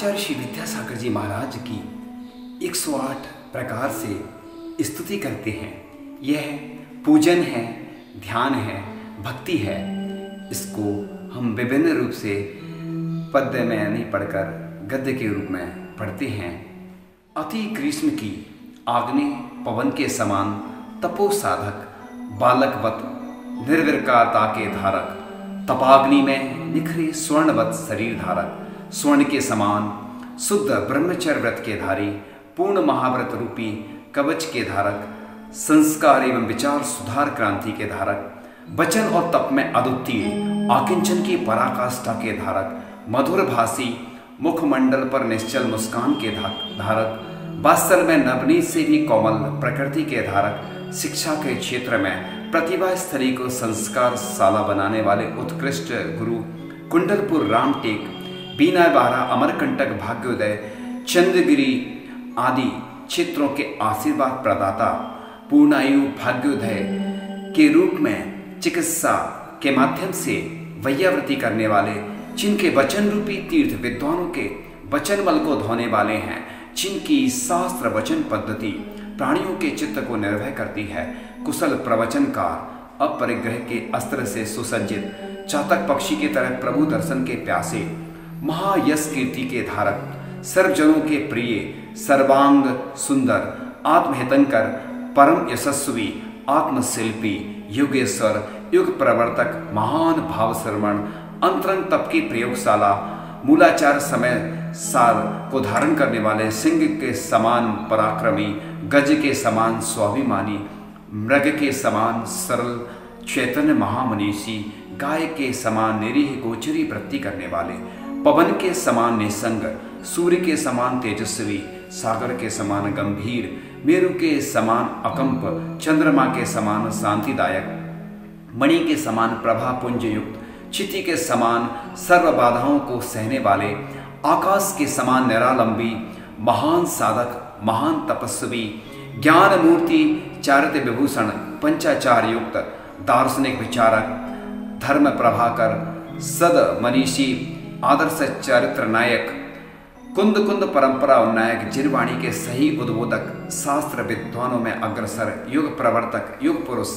आचार्य श्री विद्यासागर जी महाराज की 108 प्रकार से स्तुति करते हैं। यह पूजन है, ध्यान है, भक्ति है। इसको हम विभिन्न रूप से पद्य में नहीं पढ़कर गद्य के रूप में पढ़ते हैं। अति ग्रीष्म की आग्नेय पवन के समान तपो साधक, बालकवत निर्विकारता के धारक, तपाग्नि में निखरे स्वर्णवत शरीर धारक, स्वर्ण के समान शुद्ध ब्रह्मचर्य व्रत के धारी, पूर्ण महाव्रत रूपी कवच के धारक, संस्कार एवं विचार सुधार क्रांति के धारक, वचन और तप में अद्वितीय आकिंचन की पराकाष्ठा के धारक, मधुर भाषी मुखमंडल पर निश्चल मुस्कान के धारक, वात्सल में नवनीत से भी कोमल प्रकृति के धारक, शिक्षा के क्षेत्र में प्रतिभा स्थली को संस्कार शाला बनाने वाले उत्कृष्ट गुरु, कुंडलपुर रामटेक, बीना बारा, अमरकंटक, भाग्योदय, चंद्रगिरी आदि क्षेत्रों के आशीर्वाद प्रदाता, पूर्णायु भाग्योदय के रूप में चिकित्सा के माध्यम से वैयावृत्ति करने वाले, जिनके वचन रूपी तीर्थ विद्वानों के वचन बल को धोने वाले हैं, जिनकी शास्त्र वचन पद्धति प्राणियों के चित्त को निर्भय करती है, कुशल प्रवचनकार, अपरिग्रह के अस्त्र से सुसज्जित, चातक पक्षी की तरह प्रभु दर्शन के प्यासे, महायश कीर्ति के धारक, सर्वजनों के प्रिय, सर्वांग सुंदर, आत्महितंकर, परम यशस्वी, आत्मशिल्पी, युगेश्वर, युग प्रवर्तक, महान भाव श्रवण, अंतरंग तप की प्रयोगशाला, मूलाचार समय सार को धारण करने वाले, सिंह के समान पराक्रमी, गज के समान स्वाभिमानी, मृग के समान सरल चैतन्य महामनीषी, गाय के समान निरीह गोचरी वृत्ति करने वाले, पवन के समान निसंग, सूर्य के समान तेजस्वी, सागर के समान गंभीर, मेरु के समान अकंप, चंद्रमा के समान शांतिदायक, मणि के समान प्रभा पुंज युक्त, चिति के समान सर्व बाधाओं को सहने वाले, आकाश के समान निरालंबी, महान साधक, महान तपस्वी, ज्ञान मूर्ति, चारित्र विभूषण, पंचाचार युक्त, दार्शनिक विचारक, धर्म प्रभाकर, सद मनीषी, आदर्श चरित्र नायक, कुंद कुंद परंपरा उन्नायक, जिरवाणी के सही उद्बोधक, शास्त्र विद्वानों में अग्रसर, युग प्रवर्तक, युग पुरुष,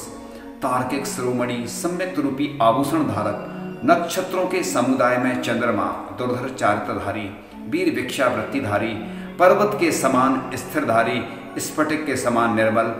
तार्किक शिरोमणि, सम्यक रूपी आभूषण धारक, नक्षत्रों के समुदाय में चंद्रमा, दुर्धर चारित्रधारी, वीर भिक्षावृत्तिधारी, पर्वत के समान स्थिरधारी, स्फटिक के समान निर्मल,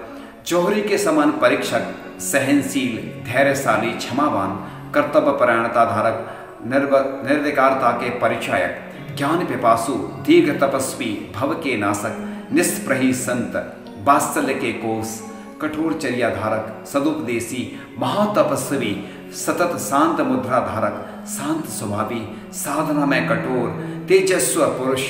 जौहरी के समान परीक्षक, सहनशील, धैर्यशाली, क्षमावान, कर्तव्य परायणता धारक, निर्विकारता के परिचायक, ज्ञान पिपासु, दीर्घ तपस्वी, भव के नाशक, निष्प्रही संत, वात्सल्य के कोष, कठोर चर्या धारक, सदुपदेशी, महातपस्वी, सतत शांत मुद्रा धारक, शांत स्वभावी, साधना में कठोर, तेजस्व पुरुष,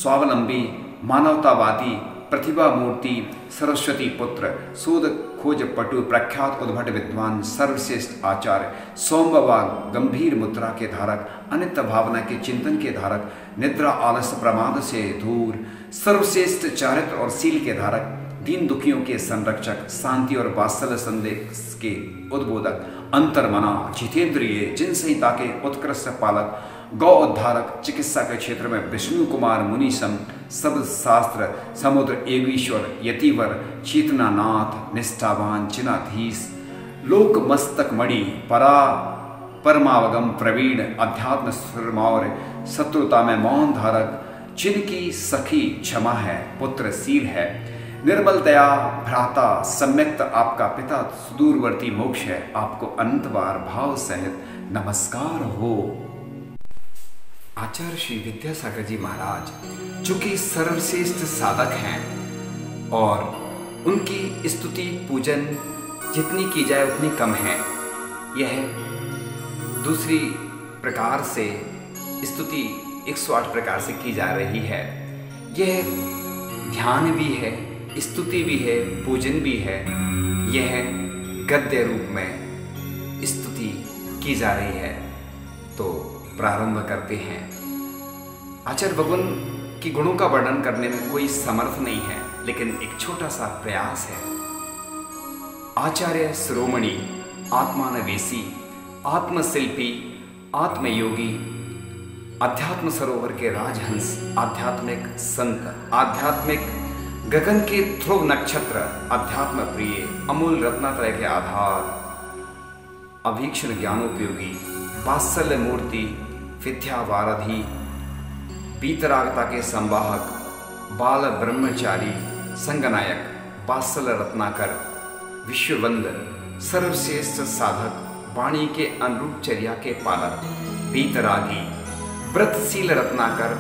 स्वावलंबी, मानवतावादी, प्रतिभा मूर्ति, सरस्वती पुत्र, शोध खोज पटु, प्रख्यात उद्भट विद्वान, सर्वश्रेष्ठ आचार्य, सोमवाग, गंभीर मुद्रा के धारक, अनित्य भावना के चिंतन के धारक, निद्रा आलस्य प्रमाद से दूर, सर्वश्रेष्ठ चारित्र और शील के धारक, दीन दुखियों के संरक्षक, शांति और वात्सल्य संदेश के उद्बोधक, अंतर्मना, जितेंद्रिय, जिन संहिता के उत्कृष्ट पालक, गौ उद्धारक, चिकित्सा के क्षेत्र में विष्णु कुमार मुनिसम, शब्द शास्त्र समुद्र एवीश्वर, यतिवर, चेतनानाथ, निष्ठावान, जिनाधीश, लोक मस्तक मणि, परमावगम प्रवीण, अध्यात्म सुरमौर, शत्रुता में मौन धारक, जिनकी सखी क्षमा है, पुत्रशील है, निर्मल दया भ्राता, सम्यक्त आपका पिता, सुदूरवर्ती मोक्ष है, आपको अनंतवार भाव सहित नमस्कार हो। आचार्य श्री विद्यासागर जी महाराज, जो कि सर्वश्रेष्ठ साधक हैं और उनकी स्तुति पूजन जितनी की जाए उतनी कम है। यह दूसरी प्रकार से स्तुति 108 प्रकार से की जा रही है। यह ध्यान भी है, स्तुति भी है, पूजन भी है। यह गद्य रूप में स्तुति की जा रही है। तो प्रारंभ करते हैं। आचार्य भगवान की गुणों का वर्णन करने में कोई समर्थ नहीं है, लेकिन एक छोटा सा प्रयास है। आचार्य शिरोमणि, आत्मानवेशी, आत्मशिल्पी, आत्मयोगी, अध्यात्म सरोवर के राजहंस, आध्यात्मिक संत, आध्यात्मिक गगन के ध्रुव नक्षत्र, अध्यात्म प्रिय अमूल रत्नात्रय के आधार, अभीक्षण ज्ञानोपयोगी, वात्सल्य मूर्ति, विद्या वाराधि, वीतरागता के संवाहक, बाल ब्रह्मचारी, संगनायक, वात्सल्य रत्नाकर, विश्ववंद, सर्वश्रेष्ठ साधक, वाणी के अनुरूप चर्या के पालक, वीतरागी, व्रतशील रत्नाकर,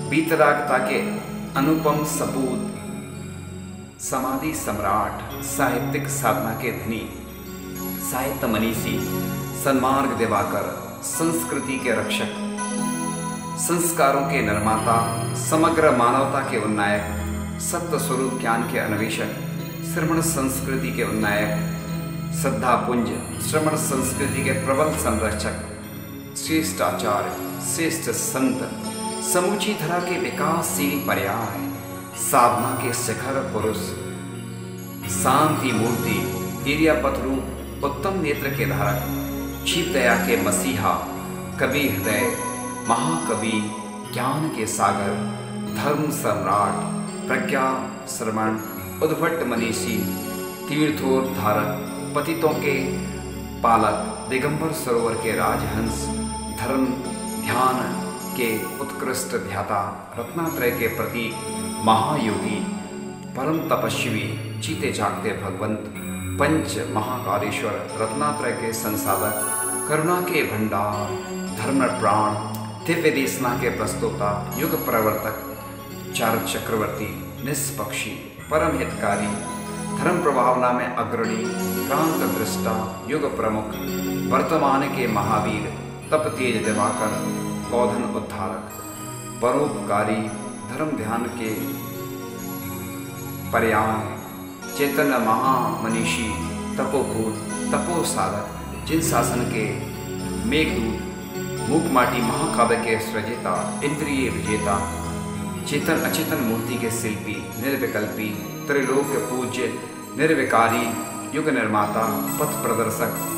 वीतरागता के अनुपम सपूत, समाधि सम्राट, साहित्यिक साधना के धनी, साहित्य मनीषी, सन्मार्ग दिवाकर, संस्कृति के रक्षक, संस्कारों के निर्माता, समग्र मानवता के उन्नायक, सत्य स्वरूप ज्ञान के अन्वेषक, श्रमण संस्कृति के उन्नायक, श्रद्धा पुंज, श्रमण संस्कृति के प्रबल संरक्षक, श्रेष्ठ आचार्य, श्रेष्ठ संत, समूची धरा के विकासशील पर्याय, साधना के शिखर पुरुष, शांति मूर्ति, इरियापथ रूप, उत्तम नेत्र के धारक, क्षिप दया के मसीहा, कवि हृदय, महाकवि, ज्ञान के सागर, धर्म सम्राट, प्रज्ञा श्रमण, उद्भट मनीषी, तीर्थोद्धारक, पतितों के पालक, दिगंबर सरोवर के राजहंस, धर्म ध्यान के उत्कृष्ट ध्याता, रत्नात्रय के प्रतीक, महायोगी, परम तपस्वी, जीते जागते भगवंत, पंच महाकालेश्वर, रत्नात्रय के संसाधक, करुणा के भंडार, धर्म प्राण, दिव्य देशना के प्रस्तोता, युग प्रवर्तक, चार चक्रवर्ती, निष्पक्षी, परम हितकारी, धर्म प्रभावना में अग्रणी, क्रांत दृष्टा, युग प्रमुख, वर्तमान के महावीर, तप तेज दिवाकर, बौधन उद्धारक, परोपकारी, धर्म ध्यान के पर्याय, चैतन्य महामनीषी, तपोभूत, तपो साधक, जिन शासन के मेघदूत, मूकमाटी महाकाव्य के सृजेता, इंद्रिय विजेता, चेतन अचेतन मूर्ति के शिल्पी, निर्विकल्पी, त्रिलोक पूज्य, निर्विकारी, युग निर्माता, पथ प्रदर्शक,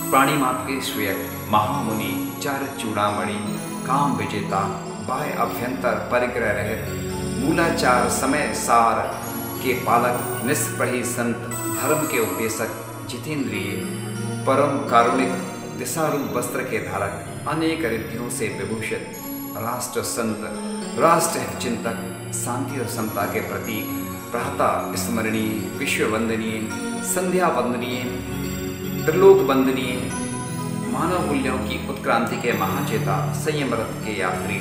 प्राणी मात्र के श्रेयक, महामुनि, चार चूड़ामणि, काम विजेता, बाह्य अभ्यंतर परिग्रह रहित, मूलाचार समय सार के पालक, निष्प्रही संत, धर्म के उपदेशक, जितेंद्रिय, परम कारुणिक, दिशारूप वस्त्र के धारक, अनेक रिद्धियों से विभूषित, राष्ट्र संत, राष्ट्र हित चिंतक, शांति और समता के प्रतीक, प्राता स्मरणीय, विश्व वंदनीय, संध्या वंदनीय, त्रिलोक वंदनीय, मानव मूल्यों की उत्क्रांति के महाचेता, संयम रथ के यात्री,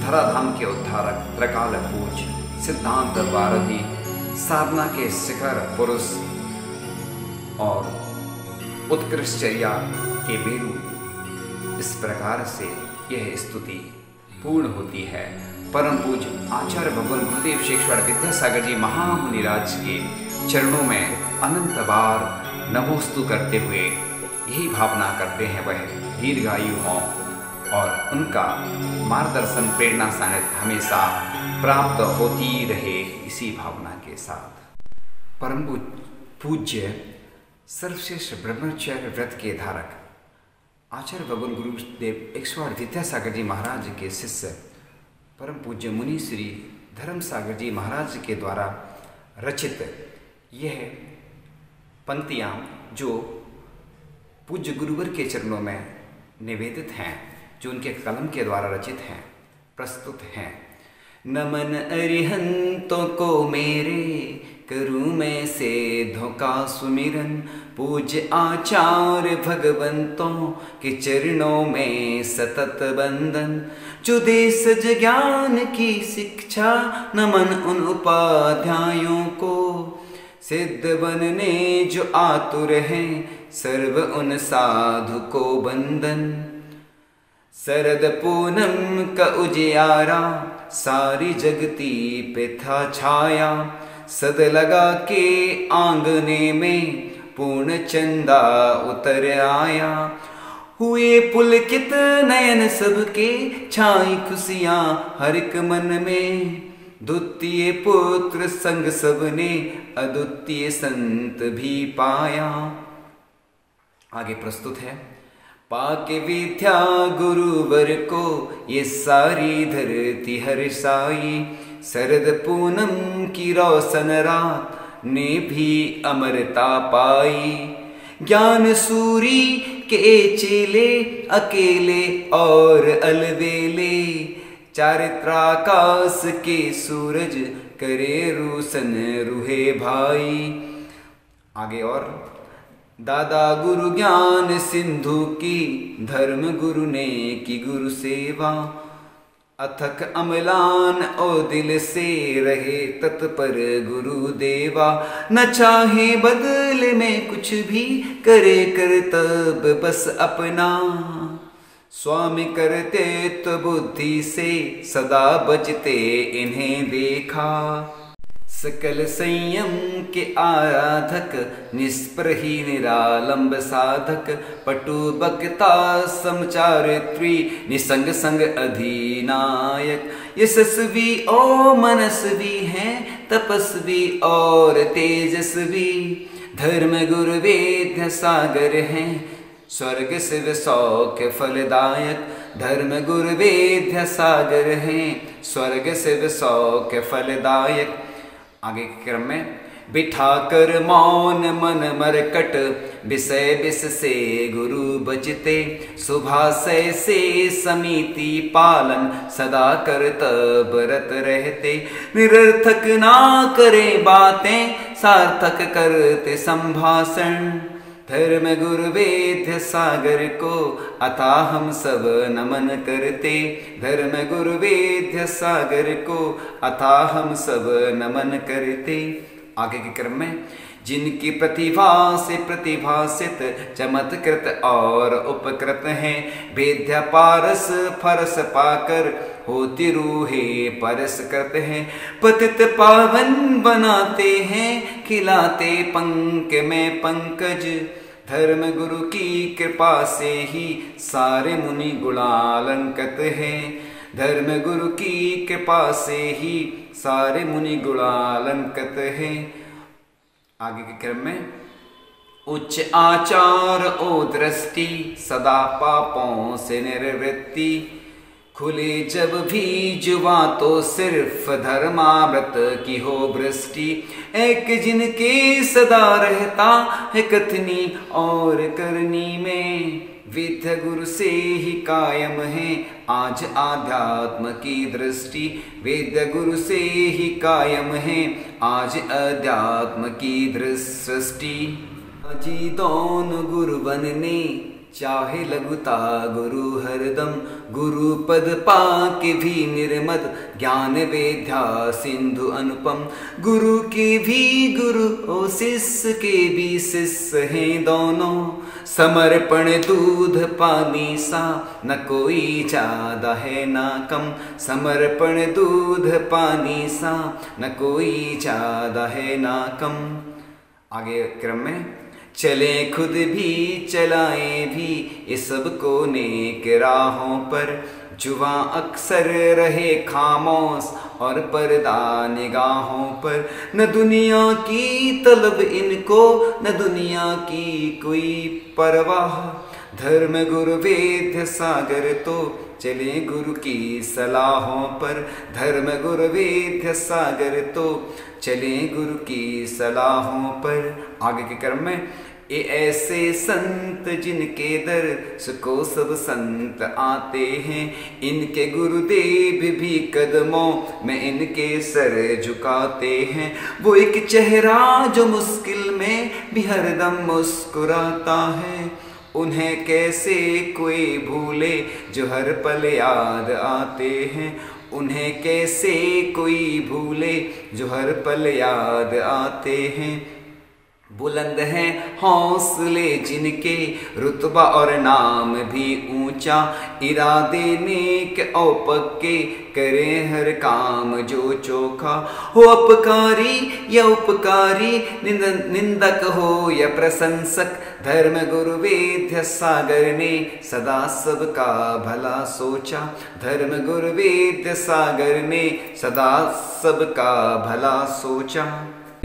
धराधाम के उद्धारक, त्रिकाल पूज, सिद्धांत वारधि, साधना के शिखर पुरुष और उत्कृष्टचर्या के बेरू। इस प्रकार से यह स्तुति पूर्ण होती है। परम पूज्य आचार्य भगवान गुरुदेव शेषवाड़ विद्यासागर जी महामुनिराज के चरणों में अनंत बार नमोस्तु करते हुए यही भावना करते हैं वह दीर्घायु हों और उनका मार्गदर्शन प्रेरणा सानिध्य हमेशा प्राप्त होती रहे, इसी भावना के साथ। परम पूज्य सर्वश्रेष्ठ ब्रह्मचर्य व्रत के धारक आचार्य भगवान गुरुदेव शेषवाड़ विद्यासागर जी महाराज के शिष्य परम पूज्य मुनि श्री धर्म सागर जी महाराज के द्वारा रचित यह पंक्तियाँ जो पूज्य गुरुवर के चरणों में निवेदित हैं, जो उनके कलम के द्वारा रचित हैं, प्रस्तुत हैं। नमन अरिहंतों को मेरे, करूँ मैं से धोखा सुमिरन, पूज्य आचार्य भगवंतों के चरणों में सतत बंधन, जो दे सज ज्ञान की शिक्षा, नमन उन उपाध्यायों को, सिद्ध बनने जो आतुर हैं, सर्व उन साधु को बंधन। शरद पूनम का उजियारा, सारी जगती पे था छाया, सद लगा के आंगने में, पूर्ण चंदा उतर आया। हुए पुलकित नयन सबके, छाई खुशियाँ हर एक मन में, द्वितीय पुत्र संग सबने, अद्वितीय संत भी पाया। आगे प्रस्तुत है। पाके विद्या गुरुवर को ये सारी धरती हर्षाई। शरद पूनम की रोशन रात ने भी अमरता पाई। ज्ञान सूरी के चेले अकेले और अलबेले, चारित्राकाश के सूरज करे रोशन रूहे भाई। आगे और दादा गुरु ज्ञान सिंधु की, धर्म गुरु ने की गुरु सेवा। अथक अमलान और दिल से रहे तत्पर गुरुदेवा। न चाहे बदले में कुछ भी, करे करतब बस अपना। स्वामी करते तो बुद्धि से सदा बचते इन्हें देखा। सकल संयम के आराधक, निष्प्रही निरालंब साधक। पटु बक्ता समचारित्री, निसंग संग अधिनायक। यशस्वी और मनस्वी हैं, तपस्वी और तेजस्वी। धर्म गुरु वेद सागर हैं, स्वर्ग शिव सौख्य फलदायक। धर्म गुरु वेद सागर हैं, स्वर्ग शिव सौख्य फलदायक। आगे के क्रम में बिठाकर मौन मन मरकट, विषय विष से गुरु बचते। सुभाषय से समिति पालन, सदा करतब रत रहते। निरर्थक ना करे बातें, सार्थक करते संभाषण। धर्म गुरु वेद सागर को अतः हम सब नमन करते। धर्म गुरु वेद सागर को अतः हम सब नमन करते। आगे के क्रम में जिनकी प्रतिभा से प्रतिभासित, चमत्कृत और उपकृत हैं। वेद्य पारस फरस पाकर, होती रूहे परस करते हैं। पतित पावन बनाते हैं, खिलाते पंख में पंकज। धर्म गुरु की कृपा से ही सारे मुनि गुणालंकृत हैं। धर्म गुरु की कृपा से ही सारे मुनि गुणालंकृत हैं। आगे के क्रम में उच्च आचार ओ दृष्टि, सदा पापों से निर्वृत्ति। खुले जब भी जुआ तो सिर्फ धर्माव्रत की हो वृष्टि। एक जिनके सदा रहता है कथनी और करनी में। विद्या गुरु से ही कायम है आज आध्यात्म की दृष्टि। वेद गुरु से ही कायम है आज अध्यात्म की दृष्टि। जी दोनों गुरु बनने, चाहे लघुता गुरु हरदम। गुरु पद पाके भी निर्मद, ज्ञान वेद्या सिंधु अनुपम। गुरु के भी गुरु और शिष्य के भी शिष्य हैं दोनों। समर्पण दूध पानी सा, न कोई ज्यादा है ना कम। समर्पण दूध पानी सा, न कोई ज्यादा है ना कम। आगे क्रम में चले खुद भी चलाएं भी, ये सबको नेक राहों पर। जुआ अक्सर रहे खामोश और पर्दा निगाहों पर। न दुनिया की तलब इनको, न दुनिया की कोई परवाह। धर्म गुरु वेद सागर तो चले गुरु की सलाहों पर। धर्म गुरु वेद सागर तो चले गुरु की सलाहों पर। आगे के क्रम में ये ऐसे संत जिनके दर को सब संत आते हैं। इनके गुरुदेव भी कदमों में इनके सर झुकाते हैं। वो एक चेहरा जो मुश्किल में भी हरदम मुस्कुराता है। उन्हें कैसे कोई भूले जो हर पल याद आते हैं। उन्हें कैसे कोई भूले जो हर पल याद आते हैं। बुलंद हैं हौसले जिनके, रुतबा और नाम भी ऊंचा। इरादे नेक और पक्के, करें हर काम जो चोखा। हो अपकारी या उपकारी, निंदक हो या प्रशंसक। धर्म गुरु वेद सागर ने सदा सबका भला सोचा। धर्म गुरु वेद सागर ने सदा सबका भला सोचा।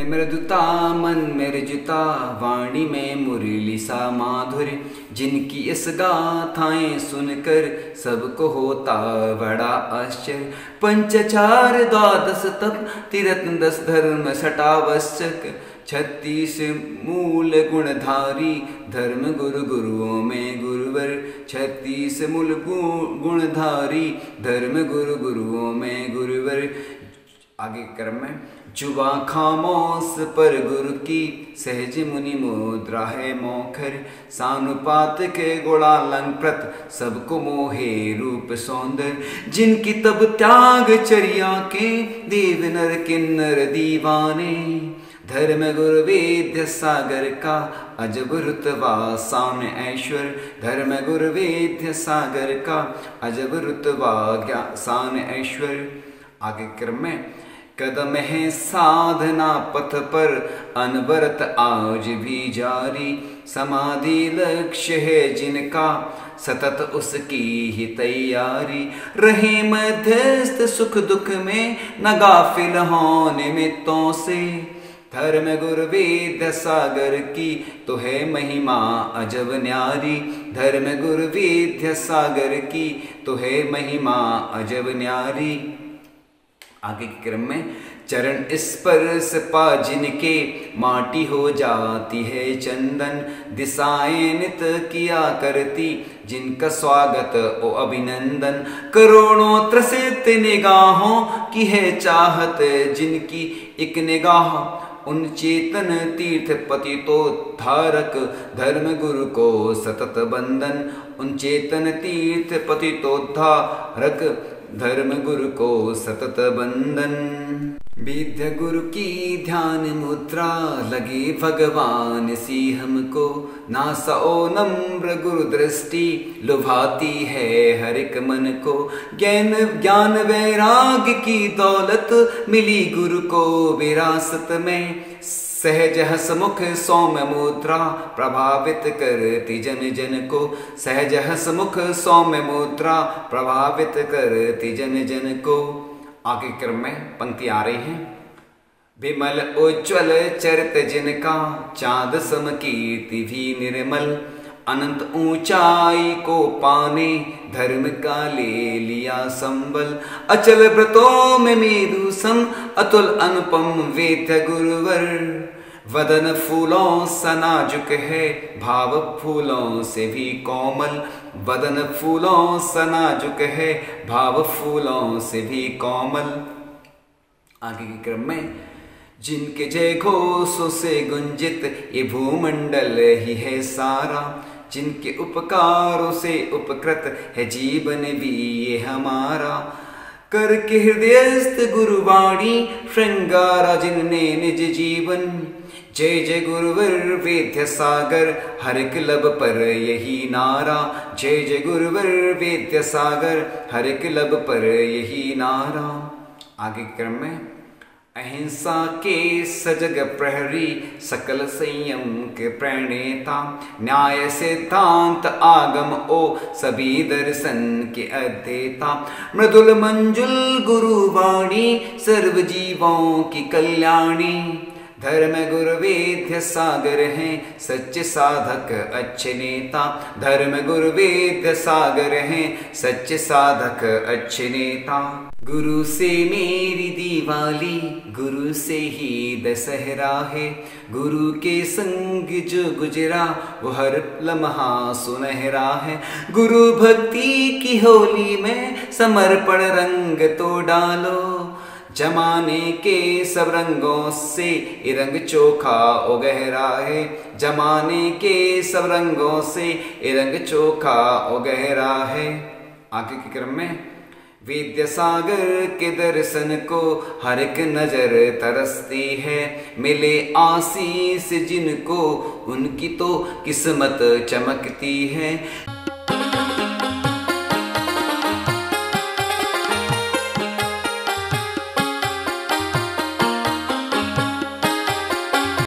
मृदुता मन मेरे जुता वाणी में मुरली सा माधुर्य, जिनकी इस गाथाएं सुनकर सबको होता बड़ा आश्चर्य। पंचचार द्वादश तप तिरत्न 10 धर्म सटावश्यक, 36 मूल गुणधारी धर्म गुरु गुरुओं में गुरुवर। 36 मूल गुणधारी धर्म गुरु गुरुओं में गुरुवर। आगे क्रम में जुबा खामोश पर गुरु की सहज मुनि मुद्रा है मोखर। सानुपात के गुणालंकृत सबको मोहे रूप सौंदर्य, जिनकी तब त्याग चर्या के देव नर किन्नर दीवाने। धर्म गुरु वेद्य सागर का अजब रुतबा शान ऐश्वर्य। धर्म गुरु वेद्य सागर का अजब रुतबा शान ऐश्वर्य। आगे क्रम में कदम है साधना पथ पर अनवरत आज भी जारी। समाधि लक्ष्य है जिनका सतत उसकी ही तैयारी। रहे मध्यस्थ सुख दुख में न गाफिल हों निमित्तों से। धर्म गुरु वेद्य सागर की तो है महिमा अजब न्यारी। धर्म गुरु वेद्य सागर की तो है महिमा अजब न्यारी। आगे के क्रम में चरण स्पर्श पा जिनके माटी हो जाती है चंदन। दिशाएं नित किया करती जिनका स्वागत ओ अभिनंदन। करोड़ों त्रसित निगाहों की है चाहत जिनकी एक निगाह। उन चेतन तीर्थ पतितोद्धारक धर्म गुरु को सतत बंधन। उन चेतन तीर्थ पतितोद्धारक धर्म गुरु को सतत बंधन। विद्या गुरु की ध्यान मुद्रा लगी भगवान सी हमको। नासओ नम्र गुरु दृष्टि लुभाती है हर एक मन को। ज्ञान वैराग की दौलत मिली गुरु को विरासत में। सहज हसमुख सौम्य मुद्रा प्रभावित करती जन जन को। सहज हसमुख सौम्य मुद्रा प्रभावित करती जन जन को। आगे क्रम में पंक्ति आ रही है। विमल उज्ज्वल चरित जिनका चाँद सम कीर्ति भी निर्मल। अनंत ऊंचाई को पाने धर्म का ले लिया संबल। अचल व्रतों में मेरु सम अतुल अनुपम वेद्य गुरुवर। वदन फूलों सा नाजुक है भाव फूलों से भी कोमल। वदन फूलों सा नाजुक है भाव फूलों से भी कोमल। आगे के क्रम में जिनके जय घोषों से गुंजित ये भूमंडल ही है सारा। जिनके उपकारों से उपकृत है जीवन भी ये हमारा। करके हृदयस्थ गुरुवाणी श्रृंगारा जिनने निज जीवन। जय जय गुरुवर वेद्य सागर हर क्लब पर यही नारा। जय जय गुरुवर वेद्य सागर हर क्लब पर यही नारा। आगे क्रम में अहिंसा के सजग प्रहरी सकल संयम के प्रणेता। न्याय सिद्धांत आगम ओ सभी दर्शन के अध्येता। मृदुल मंजुल गुरुवाणी सर्व जीवों की कल्याणी। धर्म गुरु वेद्य सागर हैं सच्चे साधक अच्छे नेता। धर्म गुरु वेद्य सागर हैं सच्चे साधक अच्छे नेता। गुरु से मेरी दिवाली गुरु से ही दशहरा है। गुरु के संग जो गुजरा वो हर लम्हा सुनहरा है। गुरु भक्ति की होली में समर्पण रंग तो डालो। जमाने के सब रंगों से ये रंग चोखा ओ गहरा है। जमाने के सब रंगों से ये रंग चोखा ओ गहरा है। आगे के क्रम में वेद्य सागर के दर्शन को हर एक नजर तरसती है। मिले आशीष जिनको उनकी तो किस्मत चमकती है।